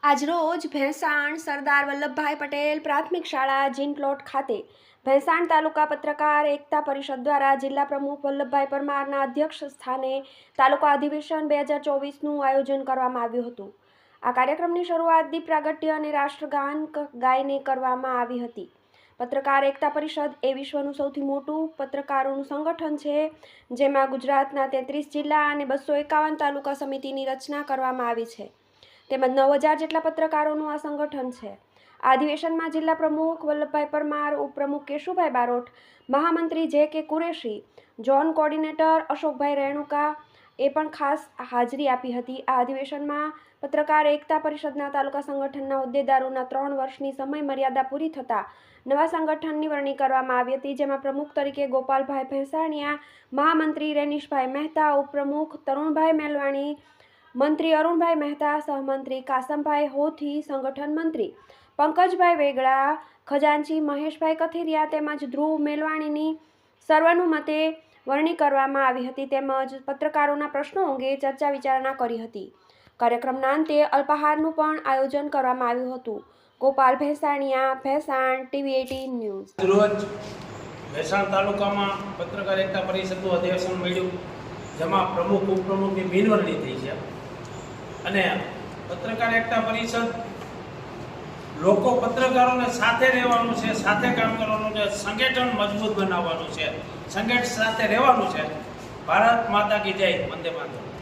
આજરોજ ભેંસાણ સરદાર વલ્લભભાઈ પટેલ પ્રાથમિક શાળા જીનપ્લોટ ખાતે ભેંસાણ તાલુકા પત્રકાર એકતા પરિષદ દ્વારા જિલ્લા પ્રમુખ વલ્લભભાઈ પરમારના અધ્યક્ષ સ્થાને તાલુકા અધિવેશન 2024નું આયોજન કરવામાં આવ્યું હતું। આ કાર્યક્રમની શરૂઆત દીપ પ્રાગટ્ય અને રાષ્ટ્રગાન ગાઈને કરવામાં આવી હતી। પત્રકાર એકતા પરિષદ એ વિશ્વનું સૌથી મોટું પત્રકારોનું સંગઠન છે, જેમાં ગુજરાતના 33 જિલ્લા અને 251 તાલુકા સમિતિની રચના કરવામાં આવી છે। તેમજ 9000 જેટલા પત્રકારોનું આ સંગઠન છે। આ અધિવેશનમાં જિલ્લા પ્રમુખ વલ્લભભાઈ પરમાર, ઉપપ્રમુખ કેશુભાઈ બારોટ, મહામંત્રી જે.કે. કુરેશી, ઝોન કોર્ડિનેટર અશોકભાઈ રેણુકા એ પણ ખાસ હાજરી આપી હતી। આ અધિવેશનમાં પત્રકાર એકતા પરિષદના તાલુકા સંગઠનના હોદ્દેદારોના 3 વર્ષની સમય મર્યાદા પૂરી થતાં નવા સંગઠનની વરણી કરવામાં આવી હતી, જેમાં પ્રમુખ તરીકે ગોપાલભાઈ ભેંસાણિયા, મહામંત્રી રેનીશભાઈ મહેતા, ઉપપ્રમુખ તરુણભાઈ મેલવાણી, મંત્રી અરુણભાઈ મહેતા, સહમંત્રી કાસમભાઈ હોથી, સંગઠન મંત્રી પંકજભાઈ વેગડા, ખજાનચી મહેશભાઈ કથિરિયા તેમજ ધ્રુવ મેલવાણીની સર્વાનુમતે વરણી કરવામાં આવી હતી। તેમજ પત્રકારોના પ્રશ્નો અંગે ચર્ચા વિચારણા કરી હતી। કાર્યક્રમના અંતે અલ્પાહારનું પણ આયોજન કરવામાં આવ્યું હતું। Gopal Bhensaniya, Bhesan, TV 18 news. રોજ ભેંસાણ તાલુકામાં પત્રકાર એકતા પરિષદનું અધિવેશન મળ્યું, જેમાં પ્રમુખ ઉપપ્રમુખની બિનવરણી થઈ છે અને પત્રકાર એકતા પરિષદ લોકો પત્રકારોને સાથે રહેવાનું છે, સાથે કામ કરવાનું છે, સંગઠન મજબૂત બનાવવાનું છે, સંગઠન સાથે રહેવાનું છે। ભારત માતા કી જય, વંદે માતરમ।